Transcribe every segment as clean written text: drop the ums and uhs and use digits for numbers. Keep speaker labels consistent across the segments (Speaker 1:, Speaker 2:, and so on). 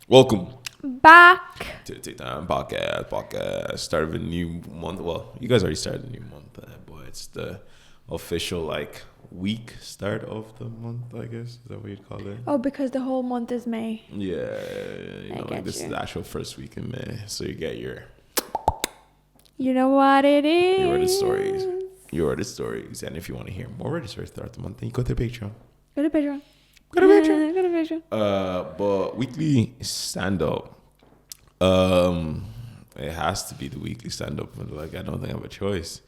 Speaker 1: Welcome
Speaker 2: back.
Speaker 1: to the TAE Time Podcast. Start of a new month. Well, you guys already started a new month, but it's the official week start of the month. I guess is that what you'd call it?
Speaker 2: Oh, because the whole month is May.
Speaker 1: Yeah, this is the actual first week in May, so you get your.
Speaker 2: You know what it is.
Speaker 1: You are the stories, and if you want to hear more of the stories throughout the month, then you go to Patreon.
Speaker 2: Go to Patreon.
Speaker 1: But weekly stand-up, it has to be the weekly stand-up. I don't think I have a choice.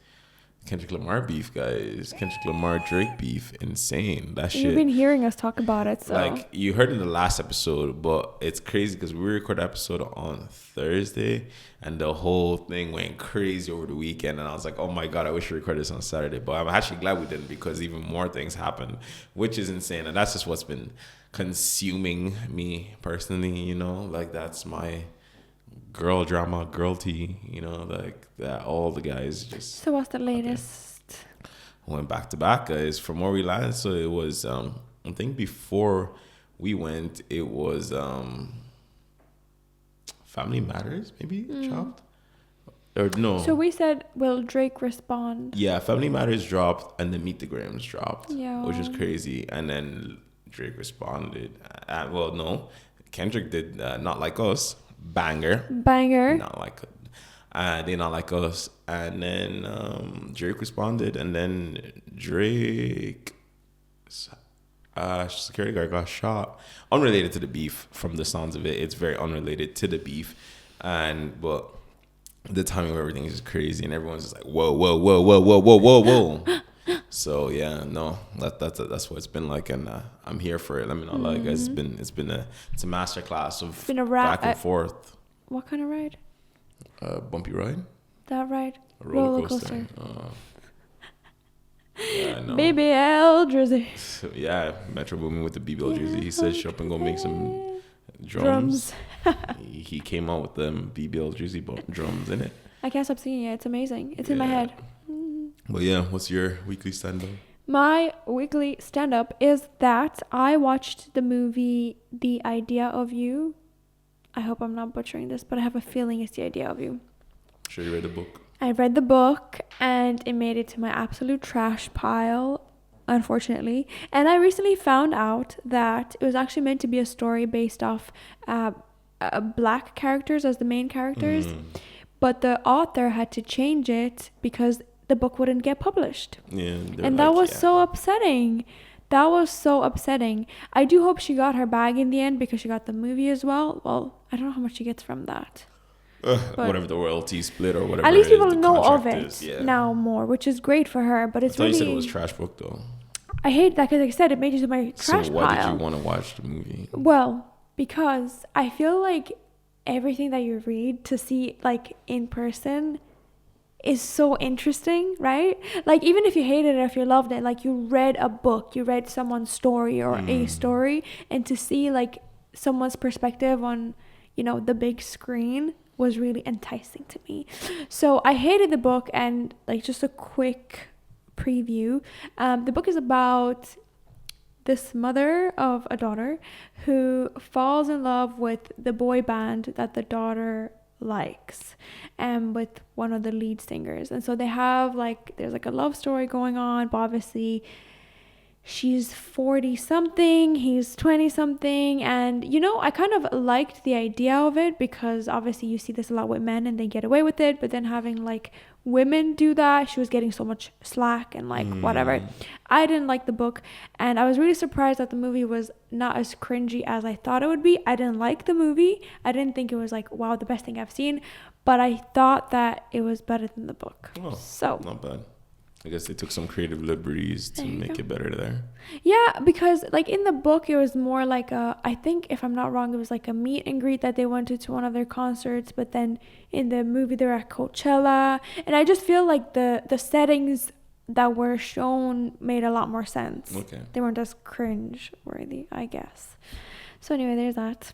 Speaker 1: Kendrick Lamar beef, guys. Kendrick Lamar Drake beef, insane. That shit.
Speaker 2: You've been hearing us talk about it, so
Speaker 1: you heard in the last episode, but it's crazy because we recorded the episode on Thursday, and the whole thing went crazy over the weekend. And I was like, oh my god, I wish we recorded this on Saturday. But I'm actually glad we didn't, because even more things happened, which is insane. And that's just what's been consuming me personally. That's my girl drama, girl tea, that all the guys just.
Speaker 2: So what's the latest?
Speaker 1: Went back to back, guys, from where we landed. So it was, I think before we went, it was Family Matters, maybe dropped, or no?
Speaker 2: So we said, will Drake respond?
Speaker 1: Yeah, Family Matters dropped, and then Meet the Grahams dropped,
Speaker 2: Yeah,
Speaker 1: which is crazy. And then Drake responded. Well, no, Kendrick did Not Like Us. Banger. Not like they Not Like Us. And then Drake responded, and then Drake security guard got shot. Unrelated to the beef, from the sounds of it. It's very unrelated to the beef. But the timing of everything is just crazy, and everyone's just like, whoa. So yeah, no, that's what it's been like, and I'm here for it. Let me not lie, guys. It's a masterclass of back and forth.
Speaker 2: What kind of ride?
Speaker 1: Bumpy ride.
Speaker 2: That ride.
Speaker 1: A roller coaster. Yeah, I know.
Speaker 2: BBL jersey.
Speaker 1: So, yeah, Metro Boomin with the BBL jersey. He said, "Shut up and go make some drums." He came out with them BBL jersey drums in it.
Speaker 2: I can't stop singing it. It's amazing. It's in my head.
Speaker 1: But yeah, what's your weekly stand-up?
Speaker 2: My weekly stand-up is that I watched the movie The Idea of You. I hope I'm not butchering this, but I have a feeling it's The Idea of You.
Speaker 1: Sure you read the book?
Speaker 2: I read the book, and it made it to my absolute trash pile, unfortunately. And I recently found out that it was actually meant to be a story based off black characters as the main characters. But the author had to change it because the book wouldn't get published.
Speaker 1: Yeah.
Speaker 2: And that was so upsetting. I do hope she got her bag in the end, because she got the movie as well. Well, I don't know how much she gets from that.
Speaker 1: Whatever the royalty split or whatever.
Speaker 2: At least people know of it now more, which is great for her. But it's
Speaker 1: I thought you said it was trash book though.
Speaker 2: I hate that, because like I said, it made it to my trash pile.
Speaker 1: So why did you want to watch the movie?
Speaker 2: Well, because I feel like everything that you read to see in person is so interesting, right? Even if you hated it or if you loved it, you read a book, you read someone's story or a story, and to see someone's perspective on the big screen was really enticing to me. So I hated the book. And just a quick preview, the book is about this mother of a daughter who falls in love with the boy band that the daughter likes, and with one of the lead singers. And so they have there's a love story going on, but obviously she's 40 something, he's 20 something. And I kind of liked the idea of it, because obviously you see this a lot with men and they get away with it, but then having women do that, she was getting so much slack and whatever. I didn't like the book, and I was really surprised that the movie was not as cringy as I thought it would be. I didn't like the movie. I didn't think it was wow, the best thing I've seen, but I thought that it was better than the book. So
Speaker 1: not bad. I guess they took some creative liberties to make it better there.
Speaker 2: Yeah, because in the book, it was more I think, if I'm not wrong, it was a meet and greet that they went to one of their concerts. But then in the movie, they were at Coachella. And I just feel the settings that were shown made a lot more sense.
Speaker 1: Okay.
Speaker 2: They weren't as cringe worthy, I guess. So anyway, there's that.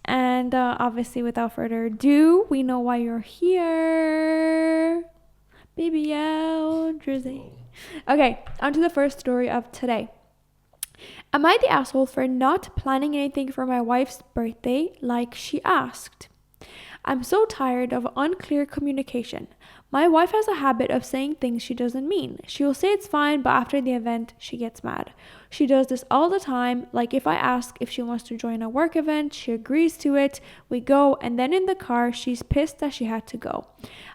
Speaker 2: And obviously, without further ado, we know why you're here. BBL jersey. Okay, on to the first story of today. Am I the asshole for not planning anything for my wife's birthday like she asked? I'm so tired of unclear communication. My wife has a habit of saying things she doesn't mean. She will say it's fine, but after the event, she gets mad. She does this all the time. Like if I ask if she wants to join a work event, she agrees to it. We go, and then in the car, she's pissed that she had to go.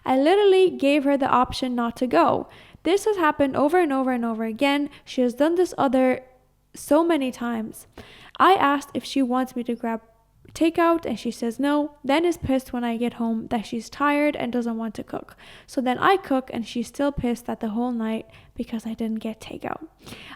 Speaker 2: I literally gave her the option not to go. This has happened over and over and over again. She has done this so many times. I asked if she wants me to grab takeout and she says no, then is pissed when I get home that she's tired and doesn't want to cook. So then I cook and she's still pissed that the whole night because I didn't get takeout.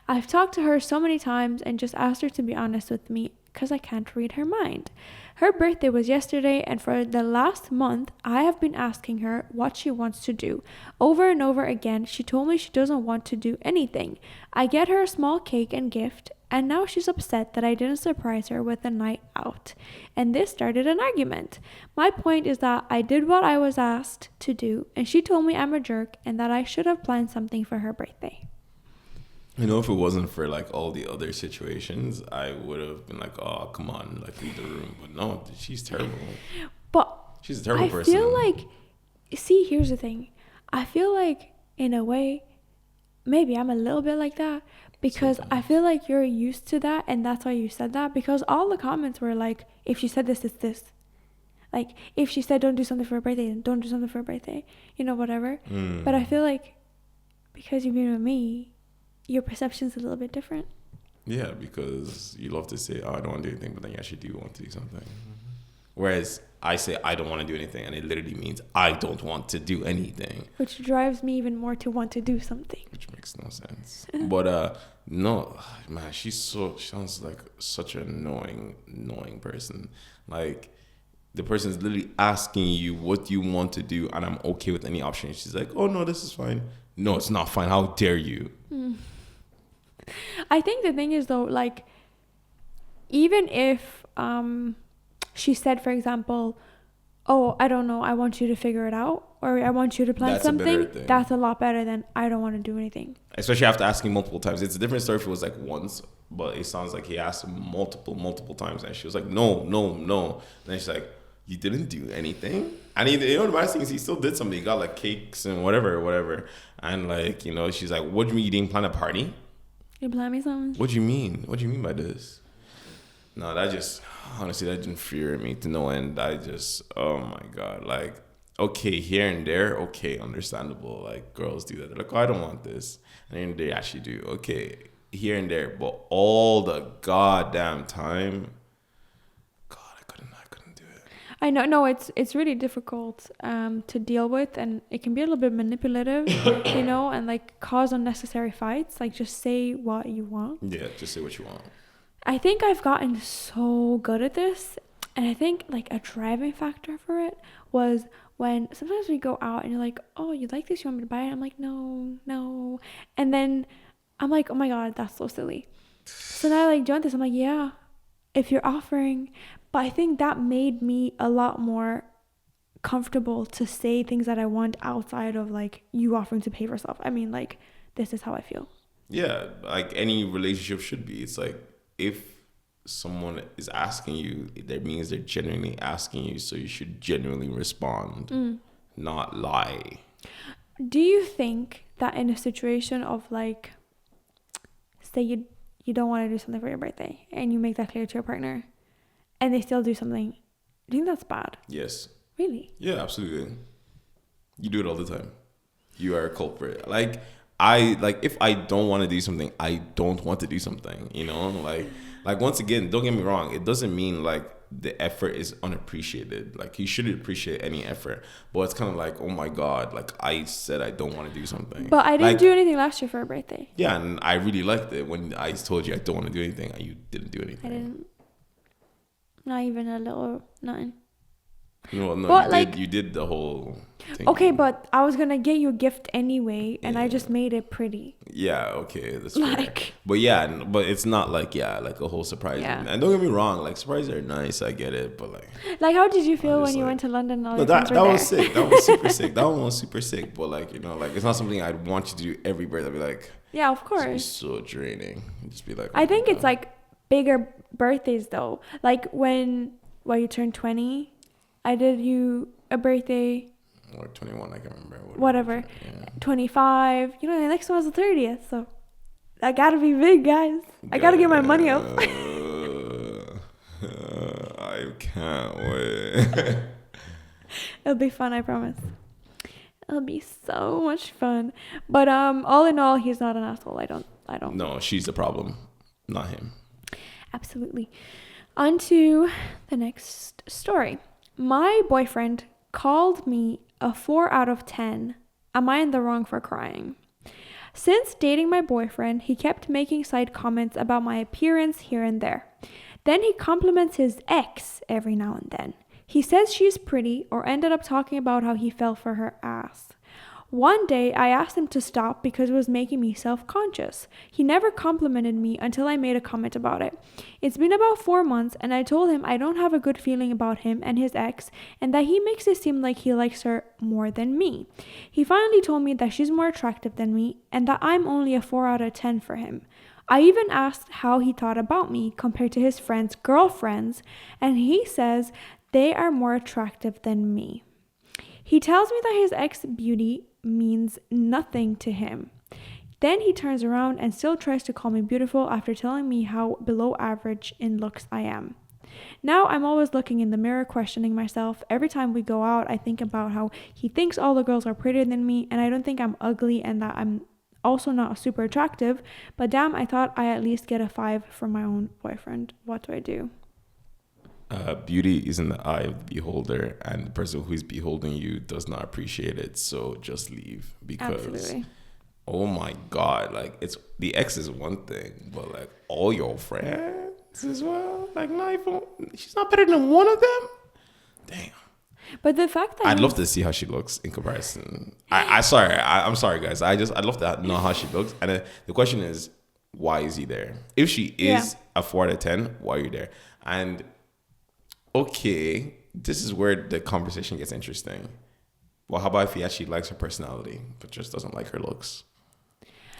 Speaker 2: I've talked to her so many times and just asked her to be honest with me because I can't read her mind. Her birthday was yesterday, and for the last month I have been asking her what she wants to do. Over and over again, she told me she doesn't want to do anything. I get her a small cake and gift, and now she's upset that I didn't surprise her with a night out. And this started an argument. My point is that I did what I was asked to do, and she told me I'm a jerk and that I should have planned something for her birthday.
Speaker 1: You know, if it wasn't for like all the other situations, I would have been like, oh, come on, like leave the room. But no, she's terrible.
Speaker 2: But
Speaker 1: she's a terrible person.
Speaker 2: I feel like, see, here's the thing. I feel like in a way, maybe I'm a little bit like that because I feel like you're used to that, and that's why you said that, because all the comments were like, if she said this, it's this. Like, if she said don't do something for her birthday, then don't do something for her birthday. You know, whatever. But I feel like because you've been with me, your perception's a little bit different.
Speaker 1: Yeah, because you love to say, oh, I don't want to do anything, but then you actually do want to do something. Whereas I say I don't want to do anything, and it literally means I don't want to do anything.
Speaker 2: Which drives me even more to want to do something.
Speaker 1: Which makes no sense. But no, man, she sounds like such an annoying person. Like, the person's literally asking you what you want to do, and I'm okay with any option. She's like, oh, no, this is fine. No, it's not fine. How dare you?
Speaker 2: I think the thing is, though, like, even if she said, for example, oh, I don't know, I want you to figure it out, or I want you to plan something, that's a lot better than I don't want to do anything.
Speaker 1: Especially after asking multiple times. It's a different story if it was like once, but it sounds like he asked multiple times, and she was like, no. And then she's like, you didn't do anything? And the nice thing is he still did something. He got like cakes and whatever. And like, you know, she's like, what do you mean you didn't plan a party?
Speaker 2: You plan me something?
Speaker 1: What do you mean? What do you mean by this? No, that just, honestly, that infuriated me to no end. Oh my God. Like, okay, here and there, okay, understandable. Like, girls do that. They're like, oh, I don't want this. And then they actually do. Okay, here and there. But all the goddamn time, God, I couldn't do it.
Speaker 2: I know, no, it's really difficult to deal with, and it can be a little bit manipulative, you know, and like cause unnecessary fights. Like, just say what you want.
Speaker 1: Yeah, just say what you want.
Speaker 2: I think I've gotten so good at this, and I think like a driving factor for it was when sometimes we go out and you're like, oh, you like this, you want me to buy it? I'm like, no. And then I'm like, oh my God, that's so silly. So now, like, do you want this? I'm like, yeah, if you're offering. But I think that made me a lot more comfortable to say things that I want outside of like you offering to pay for stuff. I mean, like, this is how I feel.
Speaker 1: Yeah, like any relationship should be. It's like, if someone is asking you, that means they're genuinely asking you, so you should genuinely respond, not lie.
Speaker 2: Do you think that in a situation of like, say you don't want to do something for your birthday and you make that clear to your partner and they still do something, do you think that's bad?
Speaker 1: Yes.
Speaker 2: Really?
Speaker 1: Yeah, absolutely. You do it all the time. You are a culprit. Like, if I don't want to do something, I don't want to do something, you know? Like once again, don't get me wrong, it doesn't mean like the effort is unappreciated. Like, you should appreciate any effort, but it's kind of like, oh my God, like I said I don't want to do something.
Speaker 2: But I didn't do anything last year for a birthday.
Speaker 1: Yeah, and I really liked it when I told you I don't want to do anything and you didn't do anything.
Speaker 2: I didn't. Not even a little, nothing.
Speaker 1: No,
Speaker 2: but
Speaker 1: you did the whole thing.
Speaker 2: Okay, but I was gonna get you a gift anyway, and I just made it pretty.
Speaker 1: Yeah, okay, that's
Speaker 2: like
Speaker 1: fair. But yeah, but it's not like like a whole surprise. Yeah. And don't get me wrong, like surprises are nice, I get it, but like
Speaker 2: how did you feel when you went to London? And all
Speaker 1: that was sick. That was super sick. That one was super sick. But like, you know, like it's not something I'd want you to do every birthday. I'd be like,
Speaker 2: yeah, of course.
Speaker 1: It'd be so draining. It'd just be like,
Speaker 2: I think it's like bigger birthdays though. Like when you turned 20, I did you a birthday.
Speaker 1: Or 21, I can't remember.
Speaker 2: Whatever.
Speaker 1: Yeah.
Speaker 2: 25. You know, the next one was the 30th. So I gotta be big, guys. I gotta get my money up.
Speaker 1: I can't wait.
Speaker 2: It'll be fun, I promise. It'll be so much fun. But all in all, he's not an asshole. I don't.
Speaker 1: No, she's the problem, not him.
Speaker 2: Absolutely. On to the next story. My boyfriend called me a 4 out of 10. Am I in the wrong for crying? Since dating my boyfriend, he kept making side comments about my appearance here and there. Then he compliments his ex every now and then. He says she's pretty or ended up talking about how he fell for her ass. One day, I asked him to stop because it was making me self-conscious. He never complimented me until I made a comment about it. It's been about 4 months and I told him I don't have a good feeling about him and his ex and that he makes it seem like he likes her more than me. He finally told me that she's more attractive than me and that I'm only a 4 out of 10 for him. I even asked how he thought about me compared to his friends' girlfriends, and he says they are more attractive than me. He tells me that his ex beauty means nothing to him. Then he turns around and still tries to call me beautiful after telling me how below average in looks I am. Now I'm always looking in the mirror, questioning myself. Every time we go out, I think about how he thinks all the girls are prettier than me, and I don't think I'm ugly and that I'm also not super attractive. But damn, I thought I at least get a 5 from my own boyfriend. What do I do?
Speaker 1: Beauty is in the eye of the beholder, and the person who is beholding you does not appreciate it. So just leave, because
Speaker 2: Absolutely.
Speaker 1: Oh my God, like it's the ex is one thing, but like all your friends as well, like not even, she's not better than one of them. Damn.
Speaker 2: But the fact that
Speaker 1: I'd love to see how she looks in comparison. I'm sorry, guys. I'd love to know how she looks. And the question is, why is he there? If she is a 4 out of 10, why are you there? And okay, this is where the conversation gets interesting. Well, how about if he actually likes her personality, but just doesn't like her looks?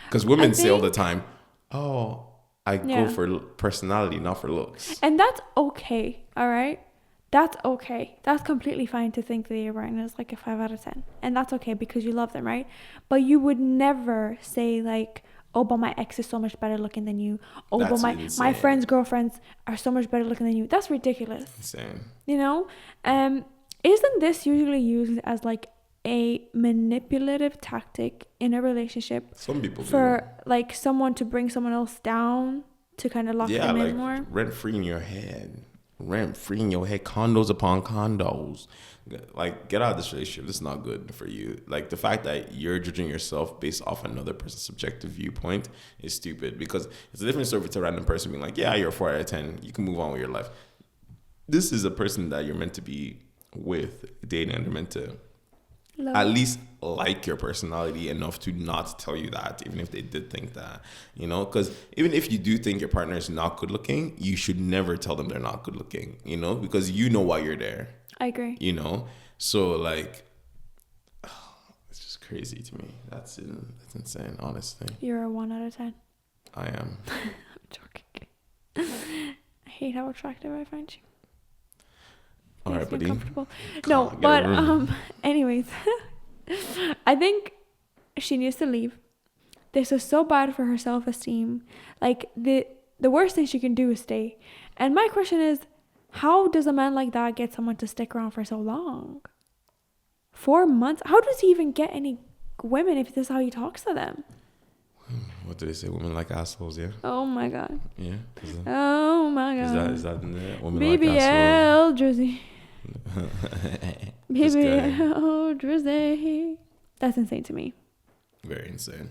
Speaker 1: Because women say all the time, "Oh, I go for personality, not for looks."
Speaker 2: And that's okay, all right? That's okay. That's completely fine to think that your partner is like a 5 out of 10. And that's okay because you love them, right? But you would never say like, oh, but my ex is so much better looking than you. Oh,
Speaker 1: That's
Speaker 2: but my friends' girlfriends are so much better looking than you. That's ridiculous.
Speaker 1: Insane.
Speaker 2: You know? Isn't this usually used as like a manipulative tactic in a relationship?
Speaker 1: Some people
Speaker 2: for like someone to bring someone else down to kind of lock them
Speaker 1: like
Speaker 2: in more?
Speaker 1: Rent free in your head. Condos upon condos. Like, get out of this relationship. This is not good for you. Like, the fact that you're judging yourself based off another person's subjective viewpoint is stupid, because it's a different story if it's a random person being like, yeah, you're a 4 out of 10. You can move on with your life. This is a person that you're meant to be with, dating, and they're meant to at least like your personality enough to not tell you that, even if they did think that, you know, because even if you do think your partner is not good looking, you should never tell them they're not good looking, you know, because you know why you're there.
Speaker 2: I agree.
Speaker 1: You know, so like, it's just crazy to me. That's insane, honestly.
Speaker 2: You're a 1 out of 10.
Speaker 1: I am.
Speaker 2: I'm joking. I hate how attractive I find you.
Speaker 1: All right, buddy.
Speaker 2: Comfortable. No, but anyways, I think she needs to leave. This is so bad for her self-esteem. Like the worst thing she can do is stay. And my question is, how does a man like that get someone to stick around for so long? 4 months? How does he even get any women if this is how he talks to them?
Speaker 1: What do they say? Women like assholes, yeah?
Speaker 2: Oh my God.
Speaker 1: Yeah?
Speaker 2: Oh my God.
Speaker 1: Is that in there? Women
Speaker 2: BBL
Speaker 1: like assholes.
Speaker 2: Drizzy. BBL Drizzy. That's insane to me.
Speaker 1: Very insane.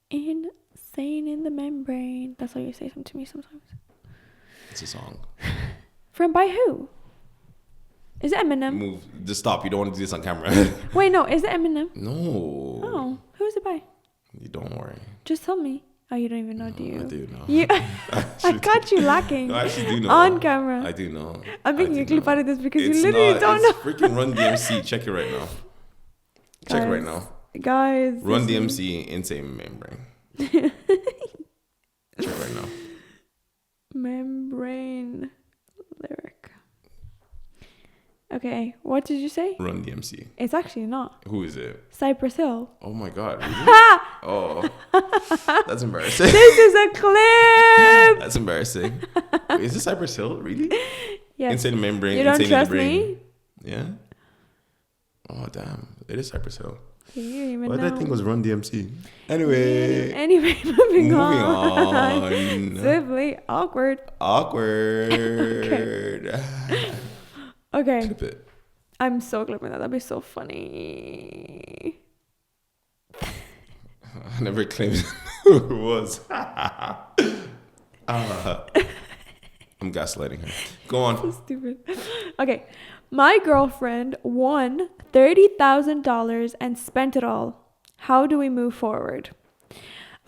Speaker 2: Insane in the membrane. That's how you say something to me sometimes.
Speaker 1: It's a song.
Speaker 2: From by who? Is it Eminem?
Speaker 1: Just stop. You don't want to do this on camera.
Speaker 2: Wait, no. Is it Eminem?
Speaker 1: No.
Speaker 2: Oh, who is it by?
Speaker 1: You don't worry.
Speaker 2: Just tell me. Oh, you don't even know, do you?
Speaker 1: I do know.
Speaker 2: I caught you lacking.
Speaker 1: No, I actually do know.
Speaker 2: On camera.
Speaker 1: I do know.
Speaker 2: I'm making a clip out of this because
Speaker 1: It's
Speaker 2: you literally don't know.
Speaker 1: Freaking Run DMC. Check it right now. Check it right now.
Speaker 2: Guys.
Speaker 1: Run DMC, insane membrane. Check it right now.
Speaker 2: Membrane lyric. Okay, what did you say?
Speaker 1: Run DMC.
Speaker 2: It's actually not.
Speaker 1: Who is it?
Speaker 2: Cypress Hill.
Speaker 1: Oh my God. Really? Oh, that's embarrassing.
Speaker 2: This is a clip.
Speaker 1: That's embarrassing. Wait, is this Cypress Hill? Really?
Speaker 2: Yes.
Speaker 1: Insane membrane.
Speaker 2: You don't
Speaker 1: insane
Speaker 2: trust
Speaker 1: membrane.
Speaker 2: me?
Speaker 1: Yeah. Oh damn! It is Cypress Hill.
Speaker 2: You don't even
Speaker 1: Why
Speaker 2: know.
Speaker 1: did I think it was Run DMC? Anyway.
Speaker 2: Moving on.
Speaker 1: on.
Speaker 2: Simply awkward.
Speaker 1: Awkward.
Speaker 2: Okay.
Speaker 1: Clip it.
Speaker 2: I'm so glad with that. That'd be so funny.
Speaker 1: I never claimed who it was. I'm gaslighting her. Go on.
Speaker 2: So stupid. Okay. My girlfriend won $30,000 and spent it all. How do we move forward?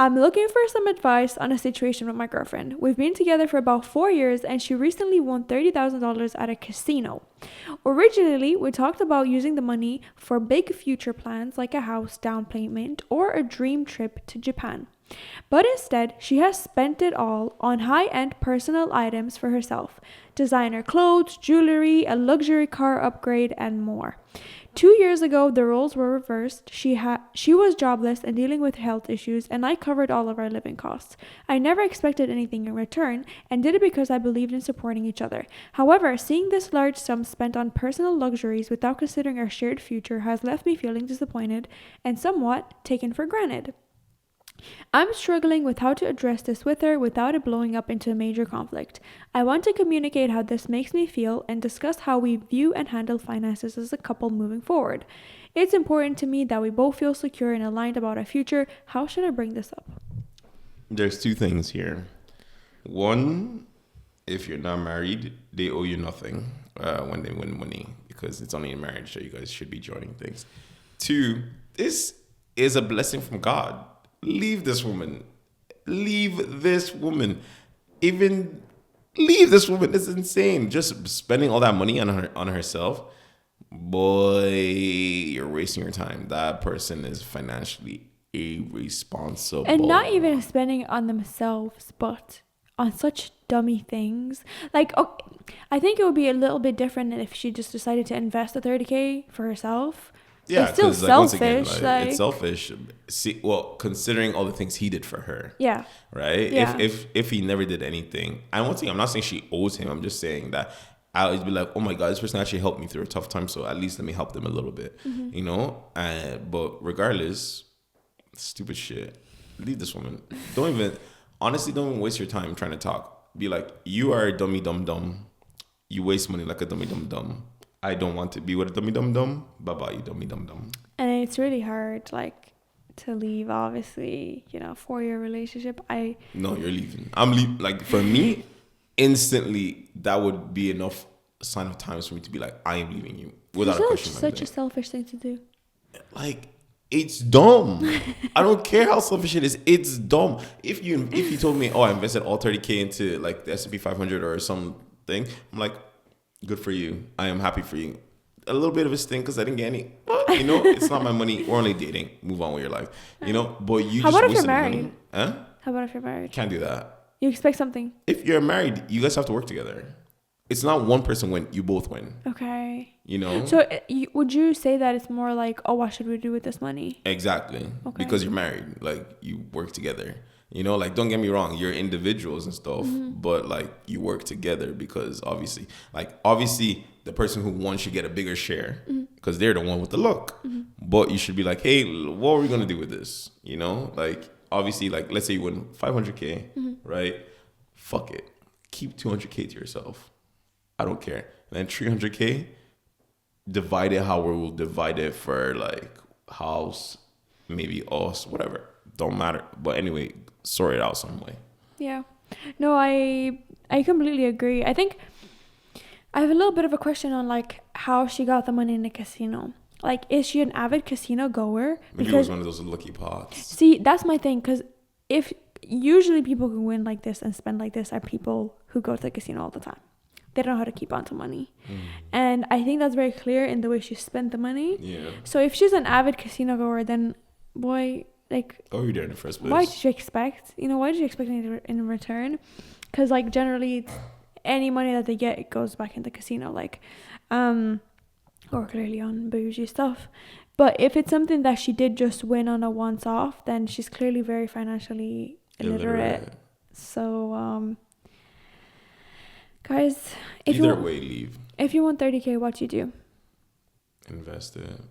Speaker 2: I'm looking for some advice on a situation with my girlfriend. We've been together for about 4 years and she recently won $30,000 at a casino. Originally, we talked about using the money for big future plans like a house down payment or a dream trip to Japan. But instead, she has spent it all on high-end personal items for herself. Designer clothes, jewelry, a luxury car upgrade, and more. 2 years ago, the roles were reversed. She was jobless and dealing with health issues, and I covered all of our living costs. I never expected anything in return, and did it because I believed in supporting each other. However, seeing this large sum spent on personal luxuries without considering our shared future has left me feeling disappointed and somewhat taken for granted. I'm struggling with how to address this with her without it blowing up into a major conflict. I want to communicate how this makes me feel and discuss how we view and handle finances as a couple moving forward. It's important to me that we both feel secure and aligned about our future. How should I bring this up?
Speaker 1: There's two things here. One, if you're not married, they owe you nothing when they win money because it's only in marriage that you guys should be joining things. Two, this is a blessing from God. Leave this woman. Leave this woman. Even leave this woman. It's insane. Just spending all that money on herself. Boy, you're wasting your time. That person is financially irresponsible.
Speaker 2: And not even spending on themselves, but on such dummy things. Like, okay, I think it would be a little bit different if she just decided to invest the $30,000 for herself.
Speaker 1: Yeah,
Speaker 2: it's still selfish.
Speaker 1: Once again, it's selfish. See, well, considering all the things he did for her.
Speaker 2: Yeah.
Speaker 1: Right?
Speaker 2: Yeah.
Speaker 1: If he never did anything. And one thing, I'm not saying she owes him. I'm just saying that I always be like, oh my God, this person actually helped me through a tough time. So at least let me help them a little bit.
Speaker 2: Mm-hmm.
Speaker 1: You know? But regardless, stupid shit. Leave this woman. Don't even waste your time trying to talk. Be like, you are a dummy dum dum. You waste money like a dummy dum dum. I don't want to be with a dummy dum dum. Bye bye, you dummy dum dum.
Speaker 2: And it's really hard, like, to leave. Obviously, 4-year relationship.
Speaker 1: No, you're leaving. I'm leaving. Like, for me, instantly that would be enough sign of times for me to be like, I am leaving you without a question.
Speaker 2: Such a selfish thing to do.
Speaker 1: Like, it's dumb. I don't care how selfish it is. It's dumb. If you told me, oh, I invested all $30,000 into like the S&P 500 or something, I'm like, good for you. I am happy for you. A little bit of a stink because I didn't get any. But, it's not my money. We're only dating. Move on with your life. But you
Speaker 2: How
Speaker 1: just
Speaker 2: about if you're
Speaker 1: wasted
Speaker 2: married?
Speaker 1: money. Huh?
Speaker 2: How about if you're married?
Speaker 1: Can't do that.
Speaker 2: You expect something.
Speaker 1: If you're married, you guys have to work together. It's not one person win. You both win.
Speaker 2: Okay.
Speaker 1: So
Speaker 2: would you say that it's more like, oh, what should we do with this money?
Speaker 1: Exactly. Okay. Because you're married. Like, you work together. Like, don't get me wrong, you're individuals and stuff, but like, you work together because obviously the person who won should get a bigger share because they're the one with the luck. But you should be like, hey, what are we going to do with this? Like, obviously, like, let's say you win $500,000, right? Fuck it. Keep $200,000 to yourself. I don't care. And then $300,000, divide it how we will divide it for like house, maybe us, whatever. Don't matter. But anyway, sort it out some way.
Speaker 2: Yeah. No, I completely agree. I think I have a little bit of a question on like how she got the money in the casino. Like, is she an avid casino goer?
Speaker 1: Maybe it was one of those lucky pots.
Speaker 2: See, that's my thing. Because if usually people who win like this and spend like this are people who go to the casino all the time. They don't know how to keep on to money. And I think that's very clear in the way she spent the money.
Speaker 1: Yeah.
Speaker 2: So if she's an avid casino goer, then boy, like,
Speaker 1: oh, you're there in the first place.
Speaker 2: Why did you expect? Why did you expect anything in return? because like generally any money that they get, it goes back in the casino, like or clearly on bougie stuff. But if it's something that she did just win on a once off, then she's clearly very financially illiterate. So guys, if
Speaker 1: either way, leave.
Speaker 2: If you want 30K, what you do?
Speaker 1: Invest it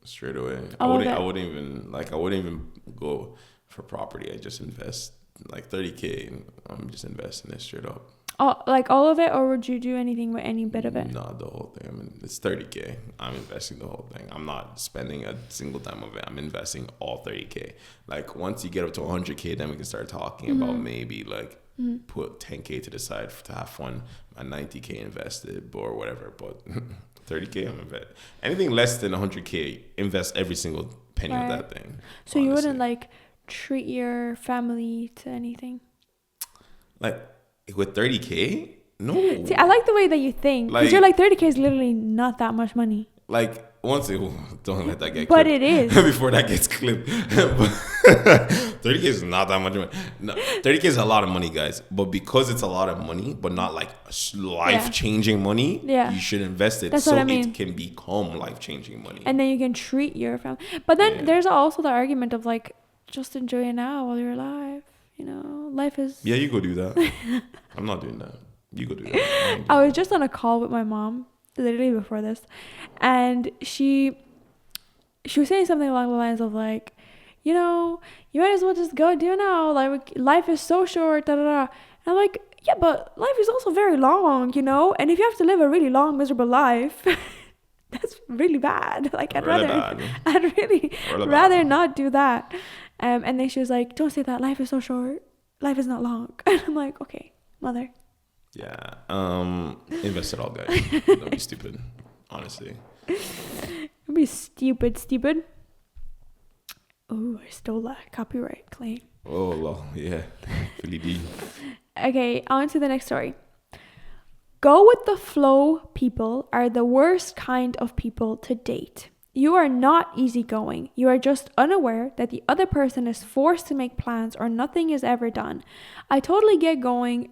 Speaker 1: straight away. I wouldn't even go for property. I just invest like 30K and I'm just investing it straight up.
Speaker 2: Oh, like all of it, or would you do anything with any bit of it?
Speaker 1: No, the whole thing. I mean, it's 30K. I'm investing the whole thing. I'm not spending a single dime of it. I'm investing all 30K. Like once you get up to 100K, then we can start talking about maybe like put 10K to the side to have fun. My 90K invested or whatever. But 30K, I'm investing. Anything less than 100K, invest every single penny of that thing.
Speaker 2: So honestly, you wouldn't like treat your family to anything? Like
Speaker 1: with 30K? No.
Speaker 2: See, I like the way that you think. Because you're like, 30K is literally not that much money.
Speaker 1: Like, once it... Don't let that get clipped.
Speaker 2: But it is.
Speaker 1: Before that gets clipped. 30K is not that much money. No, 30K is a lot of money, guys. But because it's a lot of money, but not like life-changing money, you should invest it.
Speaker 2: That's what I mean.
Speaker 1: It can become life-changing money.
Speaker 2: And then you can treat your family. But then there's also the argument of like, just enjoy it now while you're alive. You know, life is...
Speaker 1: Yeah, you go do that. I'm not doing that. You go do that.
Speaker 2: I was just on a call with my mom, literally before this. And she was saying something along the lines of like, you know, you might as well just go do it now. Like, life is so short, da da da. And I'm like, yeah, but life is also very long, you know? And if you have to live a really long, miserable life... that's really bad. Like, I'd really rather not do that. And then she was like, don't say that. Life is so short. Life is not long. And I'm like, okay, mother.
Speaker 1: Yeah. Invest it all, guys. Don't be stupid. Honestly.
Speaker 2: Don't be stupid. Oh, I stole that copyright claim.
Speaker 1: Oh, well, yeah. Philly D.
Speaker 2: Okay, on to the next story. Go with the flow people are the worst kind of people to date. You are not easygoing. You are just unaware that the other person is forced to make plans or nothing is ever done. I totally get going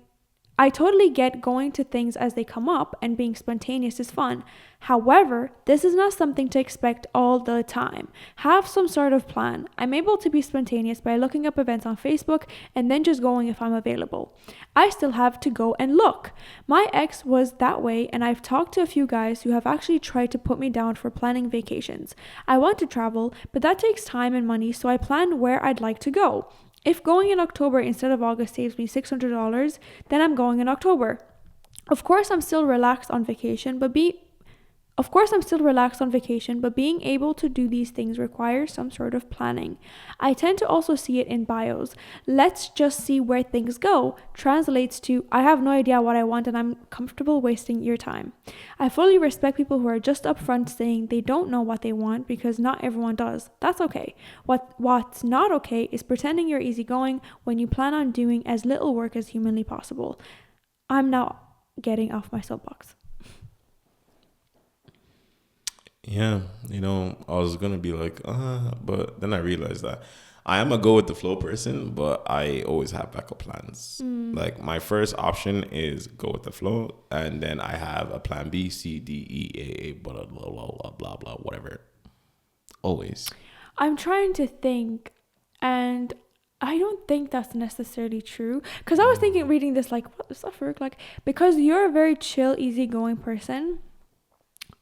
Speaker 2: to things as they come up, and being spontaneous is fun. However, this is not something to expect all the time. Have some sort of plan. I'm able to be spontaneous by looking up events on Facebook and then just going if I'm available. I still have to go and look. My ex was that way, and I've talked to a few guys who have actually tried to put me down for planning vacations. I want to travel, but that takes time and money, so I plan where I'd like to go. If going in October instead of August saves me $600, then I'm going in October. Of course, I'm still relaxed on vacation, but being able to do these things requires some sort of planning. I tend to also see it in bios. Let's just see where things go. Translates to, I have no idea what I want and I'm comfortable wasting your time. I fully respect people who are just upfront saying they don't know what they want because not everyone does. That's okay. What's not okay is pretending you're easygoing when you plan on doing as little work as humanly possible. I'm now getting off my soapbox.
Speaker 1: Yeah, you know, I was gonna be like, but then I realized that I am a go with the flow person, but I always have backup plans. Like, my first option is go with the flow, and then I have a plan B, C, D, E, A, blah, blah, blah, blah, blah, blah, whatever. Always.
Speaker 2: I'm trying to think, and I don't think that's necessarily true. Because I was thinking, reading this, like, what does that work like? Because you're a very chill, easygoing person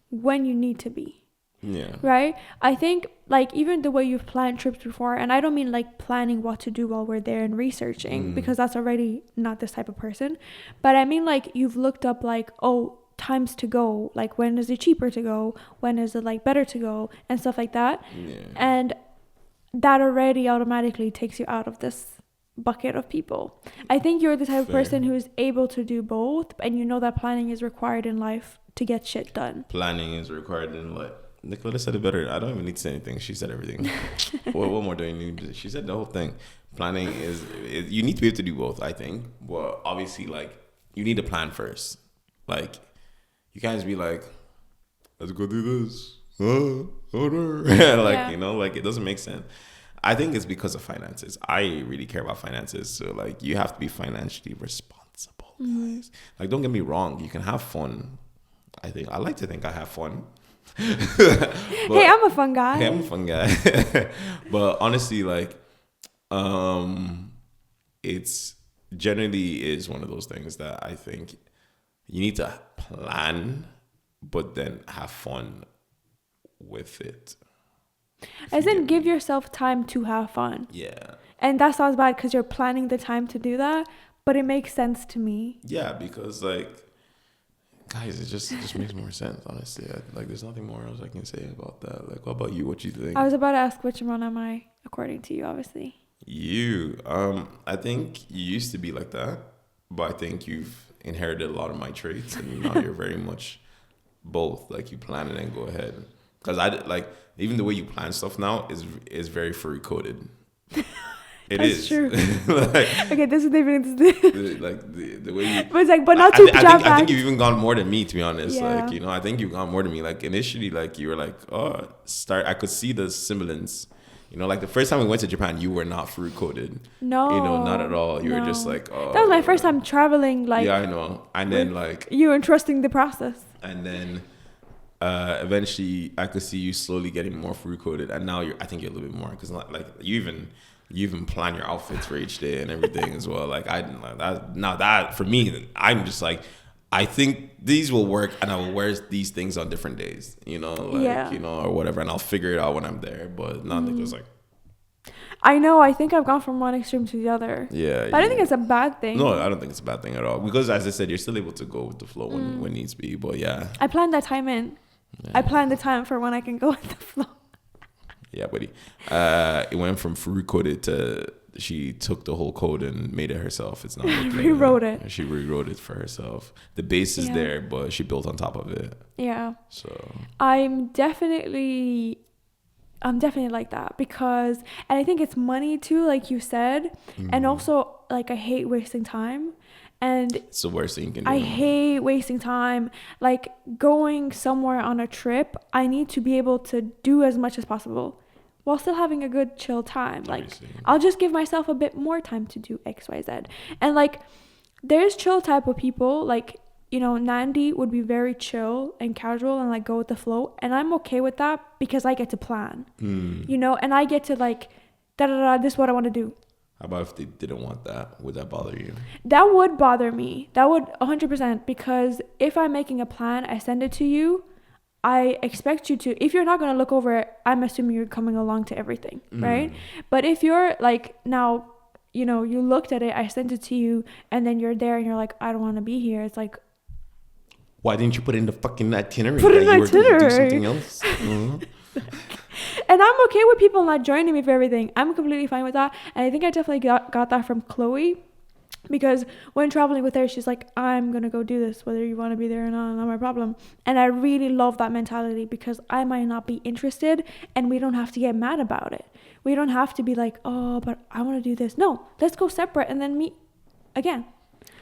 Speaker 2: when you need to be.
Speaker 1: Yeah. Right?
Speaker 2: I think, like, even the way you've planned trips before, and I don't mean like planning what to do while we're there and researching, because that's already not this type of person. But I mean, like, you've looked up, like, oh, times to go, like, when is it cheaper to go, when is it like better to go, and stuff like that. Yeah. And that already automatically takes you out of this bucket of people. I think you're the type of person who is able to do both, and you know that planning is required in life to get shit done.
Speaker 1: Planning is required in life. Nicola said it better. I don't even need to say anything. She said everything. What more do you need? She said the whole thing. Planning is you need to be able to do both, I think. Well, obviously, like, you need to plan first. Like, you can't just be like, let's go do this. You know, like, it doesn't make sense. I think it's because of finances. I really care about finances. So, like, you have to be financially responsible. guys. Like, don't get me wrong, you can have fun. I like to think I have fun.
Speaker 2: Hey, I'm a fun guy.
Speaker 1: Hey, I'm a fun guy. But honestly, like, it's generally is one of those things that I think you need to plan, but then have fun with it.
Speaker 2: As in, give yourself time to have fun.
Speaker 1: Yeah.
Speaker 2: And that sounds bad because you're planning the time to do that, but it makes sense to me.
Speaker 1: Yeah, because like, guys, it just makes more sense, honestly. Like, there's nothing more else I can say about that. Like, what about you? What you think?
Speaker 2: I was about to ask which one am I, according to you, obviously.
Speaker 1: You, I think you used to be like that, but I think you've inherited a lot of my traits, and now you're very much both. Like, you plan it and go ahead. Because even the way you plan stuff now is very furry coded. It is
Speaker 2: true.
Speaker 1: Like,
Speaker 2: okay, this is different.
Speaker 1: The way you,
Speaker 2: but it's like, but not too
Speaker 1: I think you've even gone more than me, to be honest.
Speaker 2: Yeah.
Speaker 1: Like, I think you've gone more than me. Like, initially, like, you were like, I could see the semblance. Like the first time we went to Japan, you were not fruit coated.
Speaker 2: No.
Speaker 1: Not at all. You were just like, oh.
Speaker 2: That was my first time traveling. Like,
Speaker 1: yeah, I know. And then like,
Speaker 2: you entrusting the process.
Speaker 1: And then eventually, I could see you slowly getting more fruit coated, and now I think you're a little bit more, because like you even plan your outfits for each day and everything as well. Like, I didn't like that. Now that for me, I'm just like, I think these will work, and I will wear these things on different days, or whatever, and I'll figure it out when I'm there. But not just like,
Speaker 2: I know. I think I've gone from one extreme to the other.
Speaker 1: Yeah.
Speaker 2: But I don't think it's a bad thing.
Speaker 1: No, I don't think it's a bad thing at all, because, as I said, you're still able to go with the flow when needs be. But yeah,
Speaker 2: I planned that time in. Yeah. I planned the time for when I can go with the flow.
Speaker 1: Yeah, buddy. It went from fruit coded to she took the whole code and made it herself. It's not like
Speaker 2: rewrote it.
Speaker 1: She rewrote it for herself. The base is there, but she built on top of it.
Speaker 2: Yeah.
Speaker 1: So
Speaker 2: I'm definitely like that, because, and I think it's money too, like you said, and also like I hate wasting time. And
Speaker 1: it's the worst thing you can do.
Speaker 2: I hate wasting time. Like, going somewhere on a trip, I need to be able to do as much as possible while still having a good chill time. Like, I'll just give myself a bit more time to do X, Y, Z. And like, there's chill type of people, like, Nandi would be very chill and casual and like go with the flow, and I'm okay with that because I get to plan, and I get to like, this is what I want to do.
Speaker 1: How about if they didn't want that? Would that bother you?
Speaker 2: That would bother me. That would 100%, because if I'm making a plan, I send it to you, I expect you to, if you're not going to look over it, I'm assuming you're coming along to everything, right? But if you're like, now, you looked at it, I sent it to you, and then you're there and you're like, I don't want to be here. It's like,
Speaker 1: why didn't you put it in the fucking itinerary?
Speaker 2: Put it in the itinerary.
Speaker 1: You were going to do something else? Mm-hmm.
Speaker 2: And I'm okay with people not joining me for everything. I'm completely fine with that. And I think I definitely got that from Chloe, because when traveling with her, she's like, I'm going to go do this, whether you want to be there or not my problem. And I really love that mentality, because I might not be interested, and we don't have to get mad about it. We don't have to be like, oh, but I want to do this. No, let's go separate and then meet again.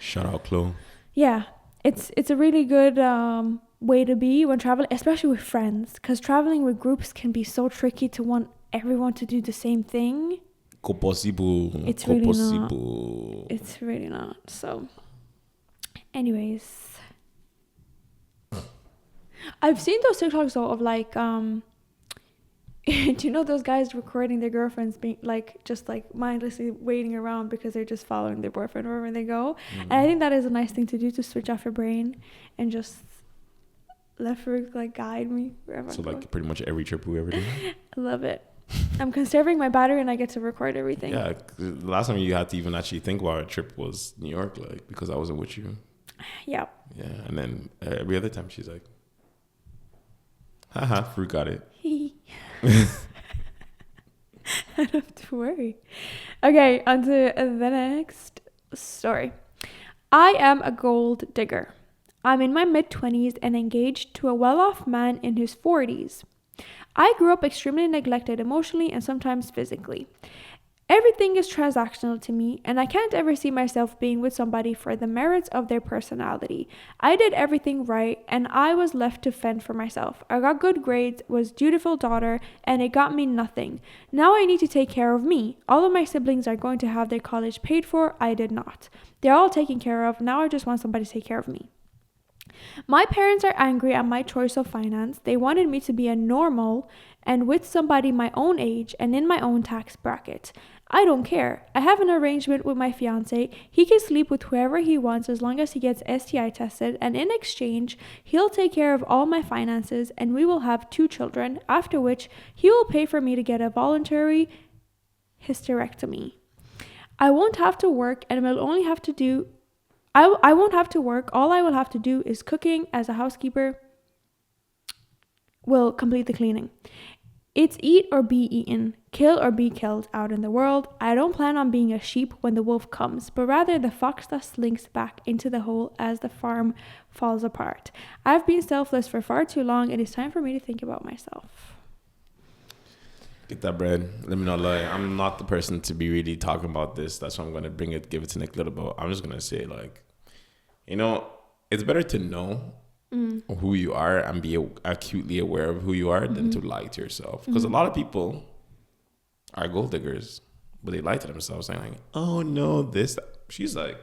Speaker 1: Shout out, Chloe.
Speaker 2: Yeah, it's a really good way to be when traveling, especially with friends, because traveling with groups can be so tricky to want everyone to do the same thing. It's really not. So anyways, I've seen those TikToks though of like do you know those guys recording their girlfriends being like, just like mindlessly waiting around because they're just following their boyfriend wherever they go? And I think that is a nice thing to do, to switch off your brain and just let Farouk like guide me wherever.
Speaker 1: So like pretty much every trip we ever do.
Speaker 2: I love it. I'm conserving my battery and I get to record everything.
Speaker 1: Yeah, the last time you had to even actually think about a trip was New York, like, because I wasn't with you.
Speaker 2: Yeah.
Speaker 1: Yeah, and then every other time she's like, haha, Fruit got it.
Speaker 2: I don't have to worry. Okay, on to the next story. I am a gold digger. I'm in my mid-20s and engaged to a well-off man in his 40s. I grew up extremely neglected emotionally and sometimes physically. Everything is transactional to me, and I can't ever see myself being with somebody for the merits of their personality. I did everything right, and I was left to fend for myself. I got good grades, was dutiful daughter, and it got me nothing. Now I need to take care of me. All of my siblings are going to have their college paid for. I did not. They're all taken care of. Now I just want somebody to take care of me. My parents are angry at my choice of finance. They wanted me to be a normal and with somebody my own age and in my own tax bracket. I don't care. I have an arrangement with my fiance. He can sleep with whoever he wants as long as he gets STI tested, and in exchange, he'll take care of all my finances and we will have 2 children, after which he will pay for me to get a voluntary hysterectomy. I won't have to work and will only have to do I won't have to work. All I will have to do is cooking as a housekeeper will complete the cleaning. It's eat or be eaten, kill or be killed out in the world. I don't plan on being a sheep when the wolf comes, but rather the fox that slinks back into the hole as the farm falls apart. I've been selfless for far too long. It is time for me to think about myself.
Speaker 1: Get that bread. Let me not lie. I'm not the person to be really talking about this. That's why I'm going to give it to Nick a little bit. I'm just going to say, like, it's better to know who you are and be acutely aware of who you are than to lie to yourself. Because a lot of people are gold diggers, but they lie to themselves saying, like, oh, no, this. She's like,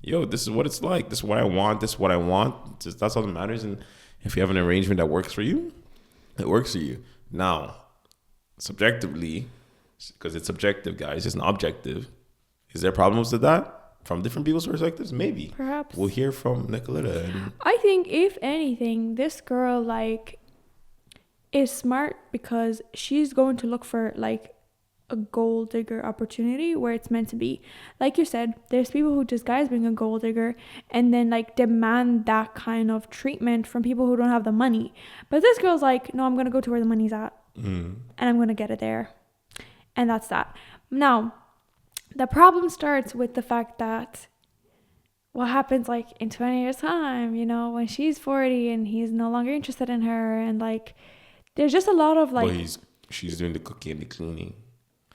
Speaker 1: yo, this is what it's like. This is what I want. This is what I want. That's all that matters. And if you have an arrangement that works for you, it works for you. Now, subjectively, because it's subjective, guys, it's not objective. Is there problems with that from different people's perspectives? Maybe.
Speaker 2: Perhaps.
Speaker 1: We'll hear from Nicoletta.
Speaker 2: I think, if anything, this girl, like, is smart because she's going to look for, like, a gold digger opportunity where it's meant to be. Like you said, there's people who disguise being a gold digger and then, like, demand that kind of treatment from people who don't have the money. But this girl's like, no, I'm going to go to where the money's at. And I'm going to get it there. And that's that. Now, the problem starts with the fact that what happens, like, in 20 years time, when she's 40 and he's no longer interested in her, and, like, there's just a lot of, like...
Speaker 1: But she's doing the cooking and the cleaning.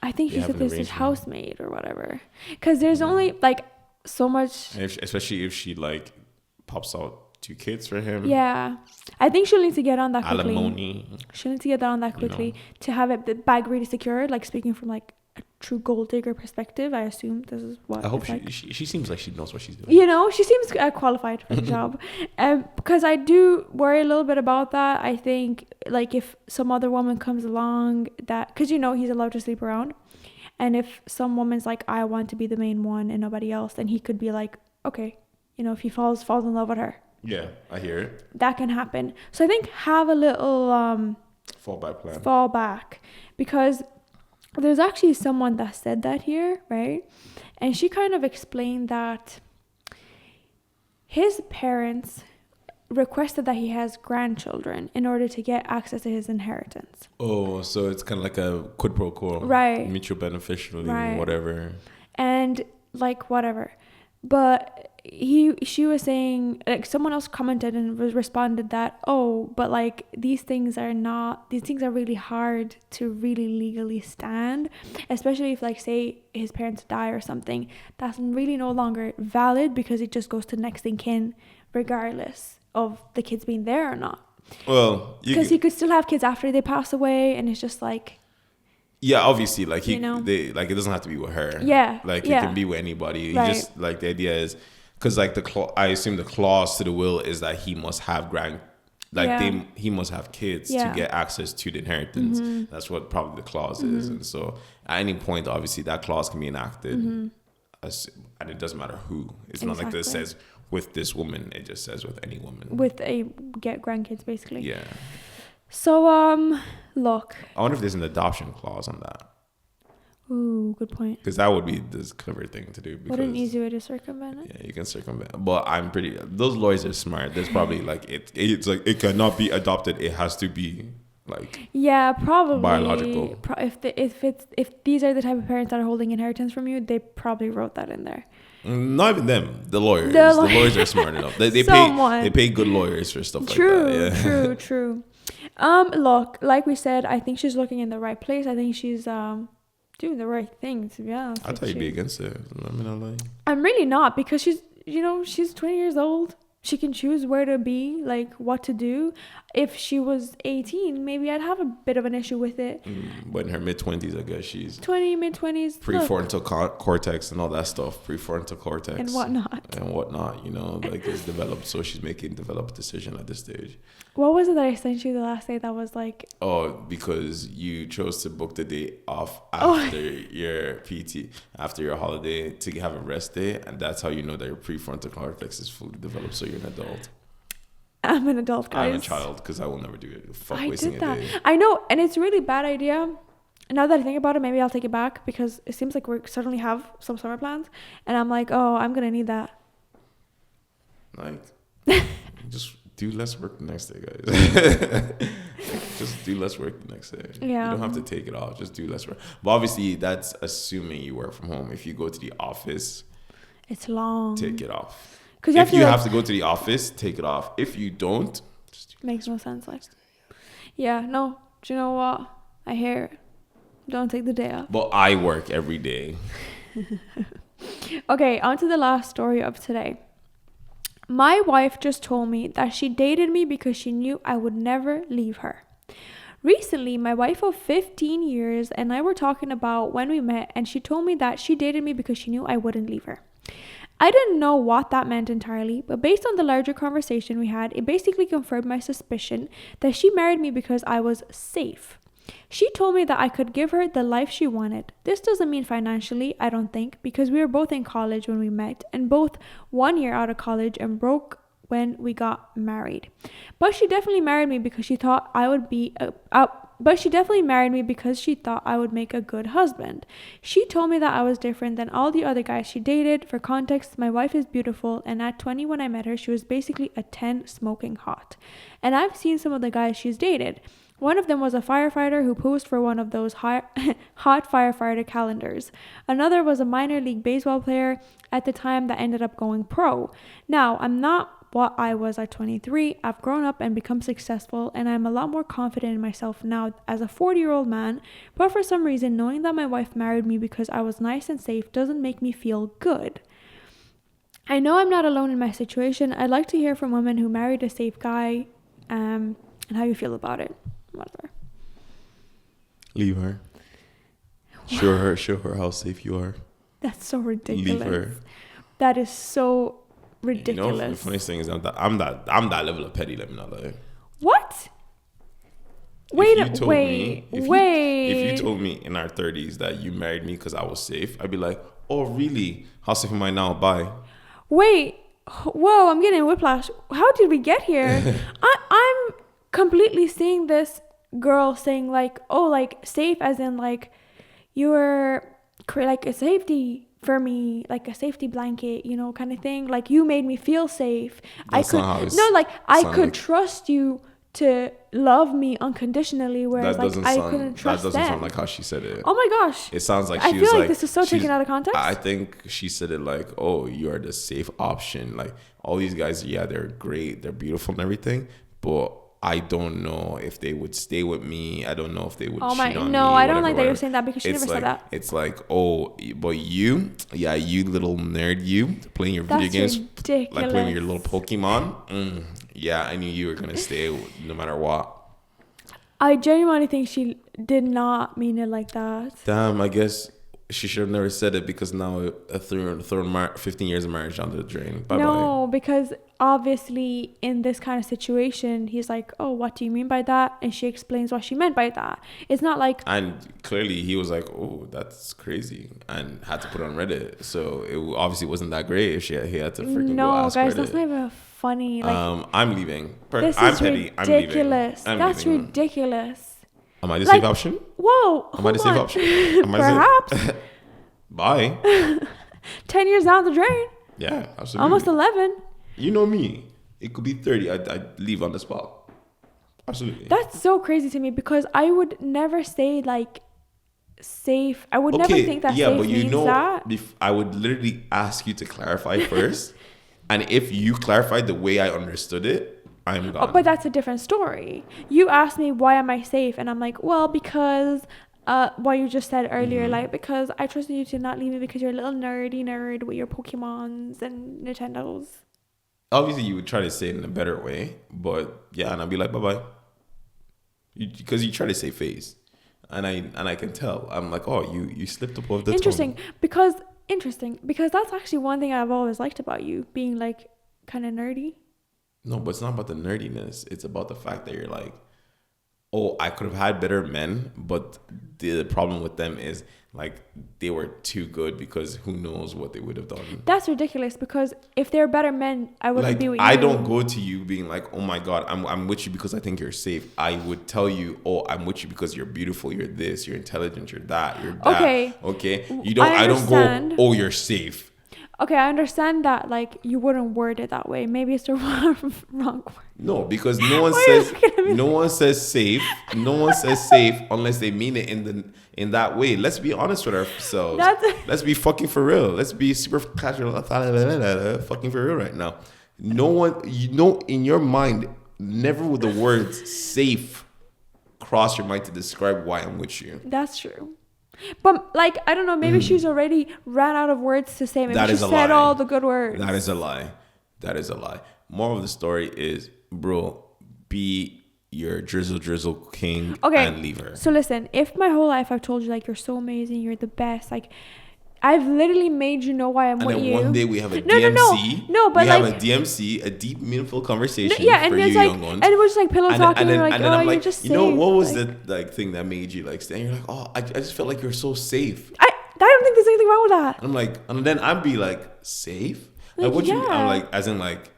Speaker 2: I think he said this is housemaid or whatever. Because there's only, like, so much...
Speaker 1: Especially if she, like, pops out 2 kids for him.
Speaker 2: Yeah. I think she'll need to get on that quickly.
Speaker 1: Alimony.
Speaker 2: She'll need to get on that quickly to have the bag really secured, like, speaking from, like, a true gold digger perspective. I assume this is what
Speaker 1: I hope
Speaker 2: like.
Speaker 1: she seems like she knows what she's doing.
Speaker 2: She seems qualified for the job. Because I do worry a little bit about that. I think, like, if some other woman comes along that... Because, he's allowed to sleep around. And if some woman's like, I want to be the main one and nobody else, then he could be like, okay, if he falls in love with her.
Speaker 1: Yeah, I hear it.
Speaker 2: That can happen. So I think have a little
Speaker 1: fallback plan.
Speaker 2: Fallback, because there's actually someone that said that here, right? And she kind of explained that his parents requested that he has grandchildren in order to get access to his inheritance. Oh,
Speaker 1: so it's kind of like a quid pro quo,
Speaker 2: right?
Speaker 1: Mutual beneficial,
Speaker 2: right.
Speaker 1: Whatever.
Speaker 2: And, like, whatever. But she was saying, like, someone else commented and responded that, but, like, these things are really hard to really legally stand, especially if, like, say his parents die or something. That's really no longer valid because it just goes to next in kin regardless of the kids being there or not.
Speaker 1: Well,
Speaker 2: because he could still have kids after they pass away, and it's just like,
Speaker 1: yeah, obviously, like, it doesn't have to be with her.
Speaker 2: Yeah.
Speaker 1: Like, it can be with anybody.
Speaker 2: Right.
Speaker 1: He just, like, the idea is, because, like, I assume the clause to the will is that he must have he must have kids to get access to the inheritance. Mm-hmm. That's what probably the clause is. And so at any point, obviously, that clause can be enacted. And it doesn't matter who. It's not like this says with this woman. It just says with any woman.
Speaker 2: Get grandkids, basically.
Speaker 1: Yeah.
Speaker 2: So, look.
Speaker 1: I wonder if there's an adoption clause on that.
Speaker 2: Ooh, good point.
Speaker 1: Because that would be this clever thing to do.
Speaker 2: What an easy way to circumvent it.
Speaker 1: Yeah, you can circumvent. But those lawyers are smart. There's probably, like, it's like, it cannot be adopted. It has to be, like,
Speaker 2: yeah, probably
Speaker 1: biological.
Speaker 2: If these are the type of parents that are holding inheritance from you, they probably wrote that in there.
Speaker 1: Not even them. The lawyers. The lawyers are smart enough. They pay good lawyers for stuff like that. Yeah. True.
Speaker 2: Look, like we said, I think she's looking in the right place. I think she's doing the right thing, to be honest.
Speaker 1: I thought you'd be against it. I mean, I'm like,
Speaker 2: I'm really not, because she's 20 years old. She can choose where to be, like what to do. If she was 18, maybe I'd have a bit of an issue with it.
Speaker 1: But in her mid-20s, I guess she's
Speaker 2: mid-20s.
Speaker 1: Prefrontal cortex and all that stuff. Prefrontal cortex.
Speaker 2: And whatnot.
Speaker 1: Like it's developed. So she's making developed decision at this stage.
Speaker 2: What was it that I sent you the last day that was like...
Speaker 1: Oh, because you chose to book the day off after your PT, after your holiday, to have a rest day. And that's how you know that your prefrontal cortex is fully developed. So you're an adult.
Speaker 2: I'm an adult, guys.
Speaker 1: I'm a child, because I will never do it. Fuck
Speaker 2: I
Speaker 1: wasting
Speaker 2: did that.
Speaker 1: a day.
Speaker 2: I know, and it's a really bad idea. Now that I think about it, maybe I'll take it back, because it seems like we suddenly have some summer plans. And I'm like, oh, I'm going to need that.
Speaker 1: Like, just do less work the next day, guys. Just do less work the next day.
Speaker 2: Yeah.
Speaker 1: You don't have to take it off. Just do less work. But obviously, that's assuming you work from home. If you go to the office,
Speaker 2: it's long.
Speaker 1: Take it off.
Speaker 2: Because
Speaker 1: if you have to go to the office, take it off. If you don't, just do
Speaker 2: makes no sense. Like, yeah, no. Do you know what? I hear it. Don't take the day off.
Speaker 1: But I work every day.
Speaker 2: Okay, on to the last story of today. My wife just told me that she dated me because she knew I would never leave her. Recently, my wife of 15 years and I were talking about when we met, and she told me that she dated me because she knew I wouldn't leave her. I didn't know what that meant entirely, but based on the larger conversation we had, it basically confirmed my suspicion that she married me because I was safe. She told me that I could give her the life she wanted. This doesn't mean financially, I don't think, because we were both in college when we met and both 1 year out of college and broke when we got married. But she definitely married me because she thought I would be I would make a good husband. She told me that I was different than all the other guys she dated. For context, my wife is beautiful, and at 20 when I met her, she was basically a 10 smoking hot. And I've seen some of the guys she's dated. One of them was a firefighter who posed for one of those hot firefighter calendars. Another was a minor league baseball player at the time that ended up going pro. Now, I'm not what I was at 23. I've grown up and become successful, and I'm a lot more confident in myself now as a 40-year-old man, but for some reason, knowing that my wife married me because I was nice and safe doesn't make me feel good. I know I'm not alone in my situation. I'd like to hear from women who married a safe guy, and how you feel about it. Whatever.
Speaker 1: Leave her. Show her how safe you are.
Speaker 2: That's so ridiculous.
Speaker 1: Leave her.
Speaker 2: That is so ridiculous.
Speaker 1: You know, the funniest thing is I'm that level of petty. Let me not lie.
Speaker 2: What?
Speaker 1: If you told me in our 30s that you married me because I was safe, I'd be like, oh really? How safe am I now? Bye.
Speaker 2: Wait. Whoa, I'm getting whiplash. How did we get here? I'm completely seeing this girl saying like, oh, like safe as in like you were like a safety for me, like a safety blanket, you know, kind of thing. Like you made me feel safe. I could trust you to love me unconditionally, whereas I couldn't trust them.
Speaker 1: That doesn't sound like how she said it.
Speaker 2: Oh my gosh.
Speaker 1: It sounds like
Speaker 2: I feel like this is so taken out of context.
Speaker 1: I think she said it like, oh, you are the safe option. Like all these guys, yeah, they're great, they're beautiful and everything, but I don't know if they would stay with me. I don't know if they would cheat on me.
Speaker 2: No, I don't like that you're saying that, because she never said that.
Speaker 1: It's like, oh, but you little nerd, you playing your video games,
Speaker 2: ridiculous.
Speaker 1: like playing your little Pokemon. Yeah, I knew you were gonna stay no matter what.
Speaker 2: I genuinely think she did not mean it like that.
Speaker 1: Damn, I guess she should have never said it, because now thrown 15 years of marriage down the drain. Bye-bye.
Speaker 2: No, because obviously in this kind of situation, he's like, oh, what do you mean by that? And she explains what she meant by that. It's not like...
Speaker 1: And clearly he was like, oh, that's crazy, and had to put it on Reddit. So it obviously wasn't that great if he had to freaking go ask
Speaker 2: guys,
Speaker 1: Reddit.
Speaker 2: That's not even funny. Like,
Speaker 1: I'm leaving.
Speaker 2: I'm petty. Ridiculous. That's ridiculous.
Speaker 1: Am I the safe option?
Speaker 2: Whoa.
Speaker 1: Am I the safe option?
Speaker 2: Perhaps.
Speaker 1: Bye.
Speaker 2: 10 years down the drain.
Speaker 1: Yeah, absolutely.
Speaker 2: Almost 11.
Speaker 1: You know me. It could be 30. I'd leave on the spot. Absolutely.
Speaker 2: That's so crazy to me, because I would never say like safe. I would never think that safe means that.
Speaker 1: I would literally ask you to clarify first. And if you clarified the way I understood it, I'm gone.
Speaker 2: But that's a different story. You asked me, why am I safe? And I'm like, well, because what you just said earlier,
Speaker 1: Mm-hmm.
Speaker 2: like, because I trusted you to not leave me because you're a little nerd with your Pokemons and Nintendos.
Speaker 1: Obviously, you would try to say it in a better way, but yeah, and I'd be like, bye bye, because you try to say face, and I can tell. I'm like, oh, you slipped above the
Speaker 2: Interesting,
Speaker 1: tongue.
Speaker 2: because that's actually one thing I've always liked about you, being like kind of nerdy.
Speaker 1: No, but it's not about the nerdiness. It's about the fact that you're like, oh, I could have had better men, but the problem with them is like they were too good because who knows what they would have done.
Speaker 2: That's ridiculous, because if they're better men, I wouldn't
Speaker 1: Like
Speaker 2: be with you.
Speaker 1: I don't go to you being like, oh my God, I'm with you because I think you're safe. I would tell you, oh, I'm with you because you're beautiful, you're this, you're intelligent, you're that, you're that. Okay. I don't go, oh, you're safe.
Speaker 2: Okay, I understand that, like, you wouldn't word it that way. Maybe it's the wrong word.
Speaker 1: No, because no one says safe. No one says safe unless they mean it in that way. Let's be honest with ourselves. Let's be fucking for real. Let's be super casual, fucking for real right now. No one, in your mind, never would the words safe cross your mind to describe why I'm with you.
Speaker 2: That's true. But, like, I don't know, maybe she's already ran out of words to say. Maybe she said all the good words.
Speaker 1: That is a lie. Moral of the story is, bro, be your drizzle king and leave her.
Speaker 2: So listen, if my whole life I've told you, like, you're so amazing, you're the best, like, I've literally made you know why I'm with you.
Speaker 1: And then one day we have a DMC.
Speaker 2: No, but
Speaker 1: we
Speaker 2: like,
Speaker 1: have a DMC, a deep, meaningful conversation
Speaker 2: and
Speaker 1: for
Speaker 2: it's
Speaker 1: you
Speaker 2: like,
Speaker 1: young ones.
Speaker 2: and it was like pillow talking, and like, oh, you're just safe.
Speaker 1: You know, what was the like thing that made you like stay? And you're like, oh, I just felt like you're so safe.
Speaker 2: I don't think there's anything wrong with that.
Speaker 1: And I'm like, and then I'd be like, safe? Like what you? I'm like, as in like,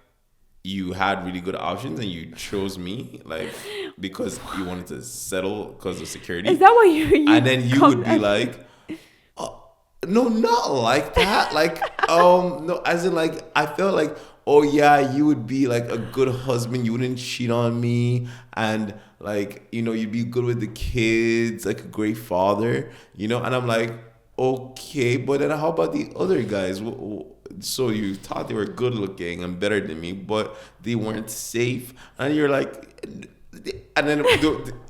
Speaker 1: you had really good options and you chose me, like, because you wanted to settle because of security.
Speaker 2: Is that why you
Speaker 1: and then you would be like, no, not like that. Like, no, as in like, I felt like, oh yeah, you would be like a good husband. You wouldn't cheat on me. And like, you know, you'd be good with the kids, like a great father, you know? And I'm like, okay, but then how about the other guys? So you thought they were good looking and better than me, but they weren't safe. And you're like, and then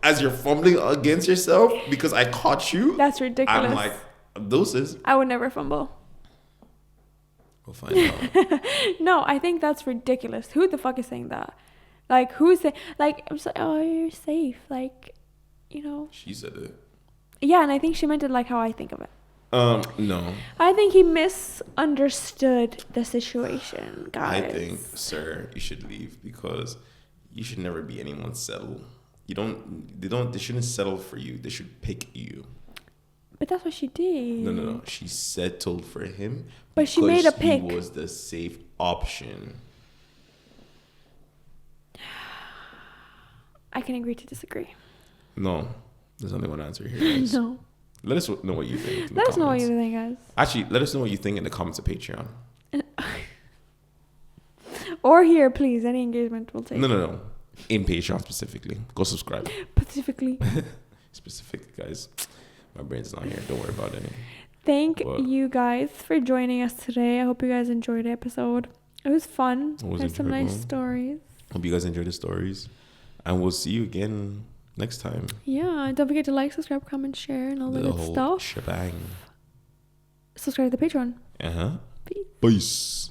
Speaker 1: as you're fumbling against yourself because I caught you.
Speaker 2: That's ridiculous.
Speaker 1: I'm like, doses.
Speaker 2: I would never fumble.
Speaker 1: We'll find out.
Speaker 2: No, I think that's ridiculous. Who the fuck is saying that? Like, who's saying, like, I'm just like, oh, you're safe. Like, you know.
Speaker 1: She said it.
Speaker 2: Yeah, and I think she meant it like how I think of it.
Speaker 1: No.
Speaker 2: I think he misunderstood the situation, guys.
Speaker 1: I think, sir, you should leave because you should never be anyone's settle. They shouldn't settle for you. They should pick you.
Speaker 2: But that's what she did.
Speaker 1: No. She settled for him.
Speaker 2: But she made a pick.
Speaker 1: He was the safe option.
Speaker 2: I can agree to disagree.
Speaker 1: No. There's only one answer here, guys.
Speaker 2: No.
Speaker 1: Let us know what you think.
Speaker 2: Let us know what you think, guys.
Speaker 1: Actually, let us know what you think in the comments of Patreon.
Speaker 2: Or here, please. Any engagement will take.
Speaker 1: No. In Patreon specifically. Go subscribe. Specific, guys. My brain's not here. Don't worry about it.
Speaker 2: Thank you guys for joining us today. I hope you guys enjoyed the episode. It was fun. There's some nice stories.
Speaker 1: Hope you guys enjoyed the stories. And we'll see you again next time.
Speaker 2: Yeah. Don't forget to like, subscribe, comment, share, and all the good stuff.
Speaker 1: Shebang.
Speaker 2: Subscribe to the Patreon.
Speaker 1: Peace.